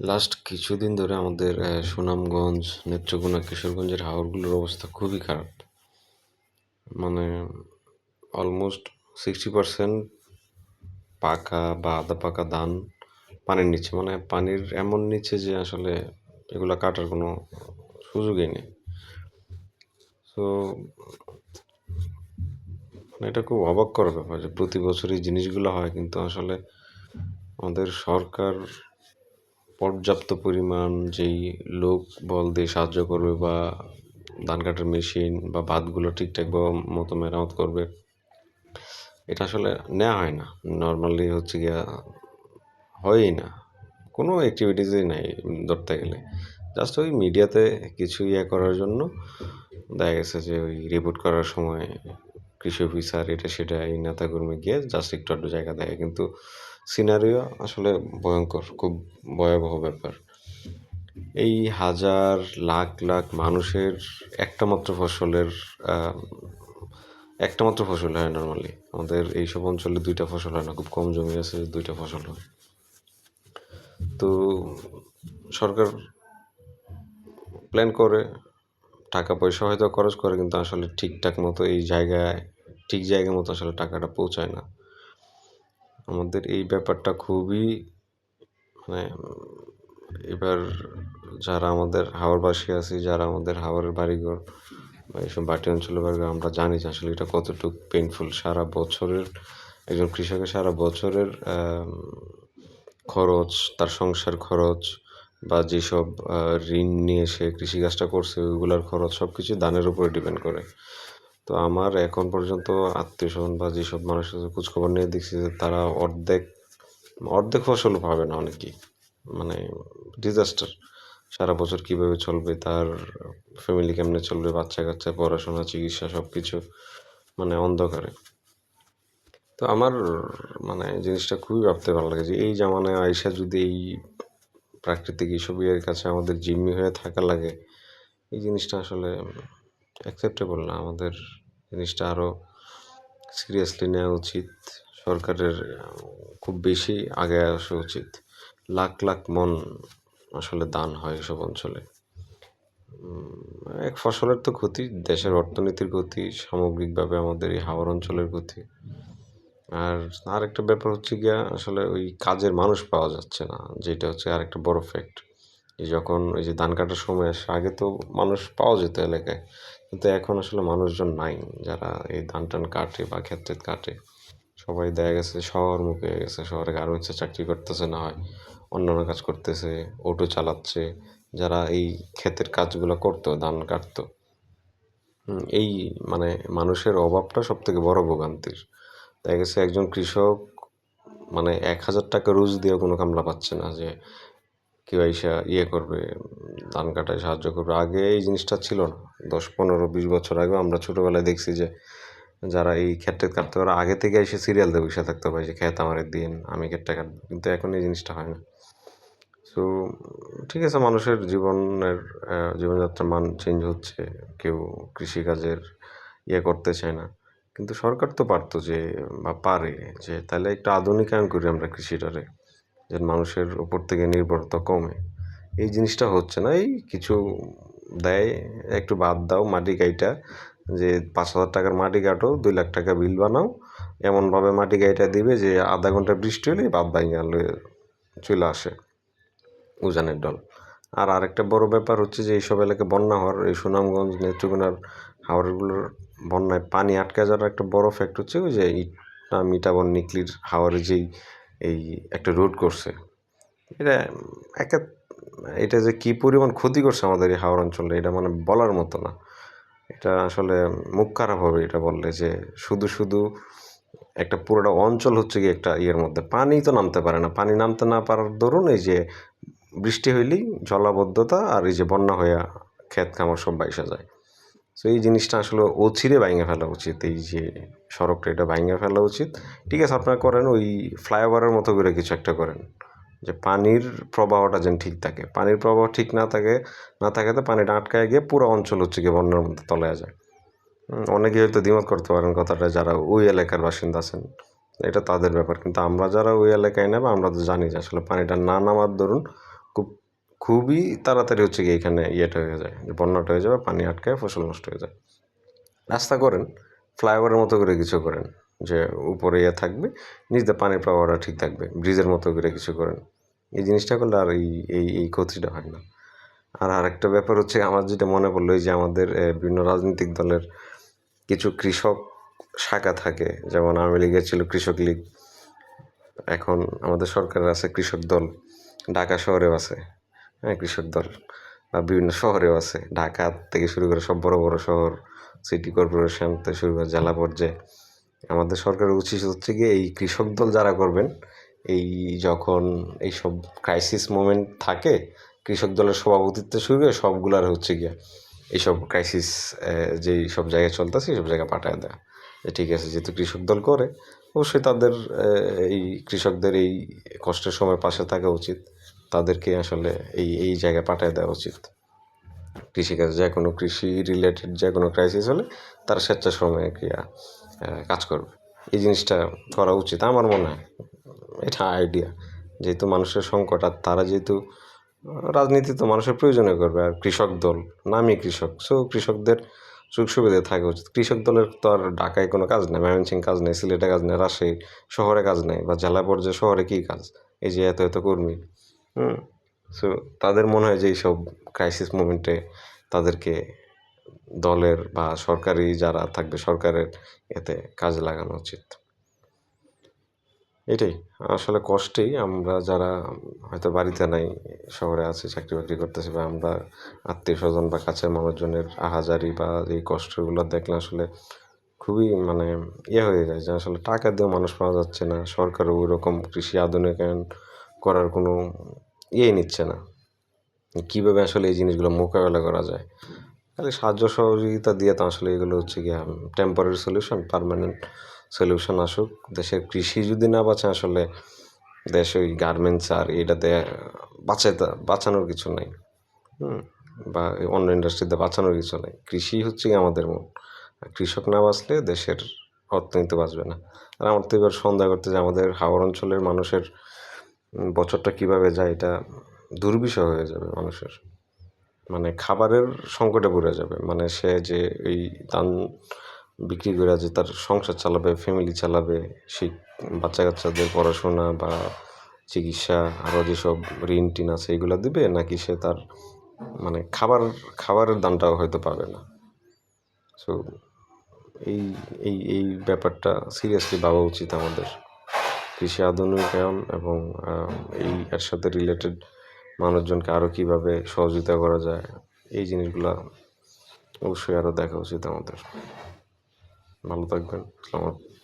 Last কিছুদিন ধরে আমাদের সুনামগঞ্জ, নেত্রকোনা, কিশোরগঞ্জের হাওরগুলোর অবস্থা খুবই খারাপ। মানে অলমোস্ট 60% পাকা বা আধা পাকা ধান পানির নিচে, মানে পানির এমন নিচে যে আসলে এগুলা কাটার কোনো সুযোগই নেই। তো এটা খুব অবাক করার ব্যাপার যে প্রতি বছর এই জিনিসগুলো হয়, কিন্তু আসলে আমাদের সরকার পর্যাপ্ত পরিমাণ যেই লোক বল দিয়ে সাহায্য করবে বা ধান কাটার মেশিন বা বাঁধগুলো ঠিকঠাক মতো মেরামত করবে, এটা আসলে নেওয়া হয় না। নর্মালি হচ্ছে গিয়া হয়ই না, কোনো অ্যাক্টিভিটিসই নাই ধরতে গেলে। জাস্ট ওই মিডিয়াতে কিছু করার জন্য দেখা গেছে যে ওই রিপোর্ট করার সময় কৃষি অফিসার এটা সেটা এই নেতাকর্মী গিয়ে জাস্ট একটু আধটু জায়গা দেয়, কিন্তু সিনারিও আসলে ভয়ঙ্কর, খুব ভয়াবহ ব্যাপার। এই হাজার লাখ লাখ মানুষের একটা মাত্র ফসলের আহ, একটা মাত্র ফসল হয় নর্মালি। আমাদের এইসব অঞ্চলে দুইটা ফসল হয় না, খুব কম জমি আছে, দুইটা ফসল হয়। তো সরকার প্ল্যান করে, টাকা পয়সা হয়তো খরচ করে, কিন্তু আসলে ঠিকঠাক মতো এই জায়গায় ঠিক জায়গা মতো আসলে টাকাটা পৌঁছায় না। আমাদের এই ব্যাপারটা খুবই মানে এবার যারা আমাদের হাওরবাসী আছি, যারা আমাদের হাওরের বাড়িঘর বা এইসব বাটি অঞ্চলের বাড়িঘর, আমরা জানি যে আসলে এটা কতটুকু পেইনফুল। সারা বছরের একজন কৃষকের সারা বছরের খরচ, তার সংসার খরচ বা যেসব ঋণ নিয়ে সে কৃষিকাজটা করছে ওইগুলার খরচ সব কিছু ধানের উপরে ডিপেন্ড করে। তো আমার এখন পর্যন্ত আত্মীয়স্বজন বা যেসব মানুষের সাথে খোঁজখবর নিয়ে দেখছি যে তারা অর্ধেক অর্ধেক ফসলও পাবে না অনেকেই। মানে ডিজাস্টার। সারা বছর কিভাবে চলবে, তার ফ্যামিলি কেমনে চলবে, বাচ্চা কাচ্চা, পড়াশোনা, চিকিৎসা সব কিছু মানে অন্ধকারে। তো আমার মানে জিনিসটা খুবই ভাবতে ভালো লাগে যে এই জামানায় আইসা যদি এই প্রাকৃতিক এইসব কাছে আমাদের জিম্মি হয়ে থাকা লাগে, এই জিনিসটা আসলে অ্যাকসেপ্টেবল না। আমাদের জিনিসটা আরও সিরিয়াসলি নেওয়া উচিত। সরকারের খুব বেশি আগে আসা উচিত। লাখ লাখ মন আসলে দান হয় এসব অঞ্চলে। এক ফসলের তো ক্ষতি, দেশের অর্থনীতির ক্ষতি, সামগ্রিকভাবে আমাদের এই হাওর অঞ্চলের ক্ষতি। আর আরেকটা ব্যাপার হচ্ছে গিয়া আসলে ওই কাজের মানুষ পাওয়া যাচ্ছে না, যেটা হচ্ছে আরেকটা বড় ফ্যাক্ট। যখন ওই যে ধান কাটার সময় আসে, আগে তো মানুষ পাওয়া যেত এলাকায়, কিন্তু এখন আসলে মানুষজন নাই যারা এই ধান টান কাটে বা ক্ষেত টেত কাটে। সবাই দেখা গেছে শহরমুখী হয়ে গেছে, শহরে গার্মেন্টসে চাকরি করতেছে, না হয় অন্যান্য কাজ করতেছে, অটো চালাচ্ছে। যারা এই ক্ষেতের কাজগুলো করতো, ধান কাটতো, এই মানে মানুষের অভাবটা সব থেকে বড় ভোগান্তির। দেখা গেছে একজন কৃষক মানে 1,000 টাকা রোজ দিয়ে কোনো কামলা পাচ্ছে না যে কেউ আইসা করবে, ধান কাটায় সাহায্য করবে। আগে এই জিনিসটা ছিল না। 10, 15, 20 বছর আগেও আমরা ছোটোবেলায় দেখছি যে যারা এই ক্ষেত টেত কাটতে পারে আগে থেকে এসে সিরিয়াল দিয়ে বসে থাকতে পারে যে ক্ষেত আমারে দিন, আমি ক্ষেতটা কাটবো। কিন্তু এখন এই জিনিসটা হয় না। সো ঠিক আছে, মানুষের জীবনের জীবনযাত্রার মান চেঞ্জ হচ্ছে, কেউ কৃষিকাজের করতে চায় না, কিন্তু সরকার তো পারতো যে বা পারে যে তাহলে একটু আধুনিকায়ন করি আমরা কৃষিটারে, যে মানুষের উপর থেকে নির্ভরতা কমে। এই জিনিসটা হচ্ছে না। এই কিছু দেয়, একটু বাদ দাও মাটি কাইটা, যে 5,000 টাকার মাটি কাটো, 2 লাখ টাকা বিল বানাও, এমনভাবে মাটি কাইটা দিবে যে আধা ঘন্টা বৃষ্টি হলেই বাদ ভাঙা চলে আসে উজানের ডল। আর আরেকটা বড় ব্যাপার হচ্ছে যে এইসব এলাকায় বন্যা হওয়ার, এই সুনামগঞ্জ, নেত্রকোনার হাওরগুলোর বন্যায় পানি আটকে যাওয়ার একটা বড় ফ্যাক্ট হচ্ছে ওই যে ইটনা মিটাবন নিকলির হাওরে যেই এই একটা রোড করছে, এটা একা এটা যে কী পরিমাণ ক্ষতি করছে আমাদের এই হাওর অঞ্চলে, এটা মানে বলার মতো না। এটা আসলে মুখ খারাপ হবে এটা বললে, যে শুধু শুধু একটা পুরোটা অঞ্চল হচ্ছে কি একটা মধ্যে পানি তো নামতে পারে না। পানি নামতে না পারার দরুন এই যে বৃষ্টি হইলেই জলাবদ্ধতা আর এই যে বন্যা হইয়া ক্ষেত খামার সব বাইসা যায়। সো এই জিনিসটা আসলে অচিরে ভাঙে ফেলা উচিত। এই যে সড়কটা, এটা ভাঙে ফেলা উচিত। ঠিক আছে, আপনারা করেন ওই ফ্লাইওভারের মতো করে কিছু একটা করেন, যে পানির প্রবাহটা যেন ঠিক থাকে। পানির প্রবাহ ঠিক না থাকাতে পানিটা আটকায় গিয়ে পুরো অঞ্চল হচ্ছে গিয়ে বন্যার মধ্যে তলায় যায়। অনেকে হয়তো দ্বিমত করতে পারেন কথাটা, যারা ওই এলাকার বাসিন্দা আছেন, এটা তাদের ব্যাপার। কিন্তু আমরা যারা ওই এলাকায় নেব, আমরা তো জানি যে আসলে পানিটা না নামার দরুন খুব খুবই তাড়াতাড়ি হচ্ছে গিয়ে এখানে ইয়েটা হয়ে যায়, যে বন্যাটা হয়ে যাবে, পানি আটকায় ফসল নষ্ট হয়ে যায়। রাস্তা করেন, ফ্লাইওভারের মতো করে কিছু করেন, যে উপরে ইয়ে থাকবে, নিচ দিয়ে পানির প্রবাহটা ঠিক থাকবে, ব্রিজের মতো করে কিছু করেন। এই জিনিসটা করলে আর এই ক্ষতিটা হয় না। আর আরেকটা ব্যাপার হচ্ছে, আমার যেটা মনে পড়লো, এই যে আমাদের বিভিন্ন রাজনৈতিক দলের কিছু কৃষক শাখা থাকে, যেমন আওয়ামী লীগের ছিল কৃষক লীগ, এখন আমাদের সরকারের আছে কৃষক দল, ঢাকা শহরেও আছে, হ্যাঁ, কৃষক দল, বা বিভিন্ন শহরেও আছে, ঢাকা থেকে শুরু করে সব বড় বড় শহর, সিটি কর্পোরেশন থেকে শুরু করে জেলা পর্যায়ে। আমাদের সরকারের উচিত হচ্ছে গিয়ে এই কৃষক দল যারা করবেন, এই যখন এইসব ক্রাইসিস মোমেন্ট থাকে, কৃষক দলের সভাপতিত্ব শুরু করে সবগুলার হচ্ছে গিয়া এইসব ক্রাইসিস যেই সব জায়গায় চলতেছে এইসব জায়গায় পাঠায় দেয়, যে ঠিক আছে, যেহেতু কৃষক দল করে, অবশ্যই তাদের এই কৃষকদের এই কষ্টের সময় পাশে থাকা উচিত, তাদেরকে আসলে এই জায়গায় পাঠিয়ে দেওয়া উচিত। কৃষিকাজ যে কোনো কৃষি রিলেটেড যে কোনো ক্রাইসিস হলে তারা স্বেচ্ছাশ্রমে ক্রিয়া কাজ করবে। এই জিনিসটা করা উচিত আমার মনে হয়। এটা আইডিয়া, যেহেতু মানুষের সংকট, আর তারা যেহেতু রাজনীতি তো মানুষের প্রয়োজনে করবে, আর কৃষক দল, নামই কৃষক, সো কৃষকদের সুখ সুবিধা থাকা উচিত। কৃষক দলের তো আর ঢাকায় কোনো কাজ নেই, ময়মনসিংহ কাজ নেই, সিলেটে কাজ নেই, রাজশাহী শহরে কাজ নেই, বা জেলা পর্যায়ে শহরে কী কাজ, এই যে এত এত কর্মী। সো তাদের মনে হয় যে এইসব ক্রাইসিস মোমেন্টে তাদেরকে দলের বা সরকারি যারা থাকবে সরকারের এতে কাজে লাগানো উচিত। এটাই আসলে কষ্টেই আমরা যারা হয়তো বাড়িতে নাই, শহরে আছি, চাকরি বাকরি করতেছি, বা আমরা আত্মীয় স্বজন বা কাছের মানুষজনের আহাজারি বা এই কষ্টগুলো দেখলে আসলে খুবই মানে হয়ে যায়, যে আসলে টাকা দিয়েও মানুষ পাওয়া যাচ্ছে না, সরকারও ওই রকম কৃষি আধুনিকায়ন করার কোনো নিচ্ছে না, কীভাবে আসলে এই জিনিসগুলো মোকাবেলা করা যায়। খালি সাহায্য সহযোগিতা দিয়ে তো আসলে এগুলো হচ্ছে গিয়ে টেম্পোরারি সলিউশন, পার্মানেন্ট সলিউশন আসুক। দেশের কৃষি যদি না বাঁচে, আসলে দেশ ওই গার্মেন্টস আর এটাতে বাঁচানোর কিছু নাই, বা অন্য ইন্ডাস্ট্রিতে বাঁচানোর কিছু নাই। কৃষি হচ্ছে গিয়ে আমাদের মূল। কৃষক না বাঁচলে দেশের অর্থনীতি বাঁচবে না। আর আমার তো এবার সন্দেহ করতে, যে আমাদের হাওর অঞ্চলের মানুষের বছরটা কীভাবে যায়, এটা দুর্বিষহ হয়ে যাবে মানুষের, মানে খাবারের সংকটে পড়ে যাবে। মানে সে যে এই ধান বিক্রি করে যে তার সংসার চালাবে, ফ্যামিলি চালাবে, সেই বাচ্চা কাচ্চাদের পড়াশোনা বা চিকিৎসা, আরও যেসব ঋণ টিন আছে এগুলো দিবে, নাকি সে তার মানে খাবারের দামটাও হয়তো পাবে না। সো এই এই ব্যাপারটা সিরিয়াসলি ভাবা উচিত আমাদের। কৃষি আধুনিকায়ন এবং এর সাথে রিলেটেড মানুষজনকে আরও কীভাবে সহযোগিতা করা যায়, এই জিনিসগুলা অবশ্যই আরও দেখা উচিত আমাদের। ভালো থাকবেন। আসসালামু আলাইকুম।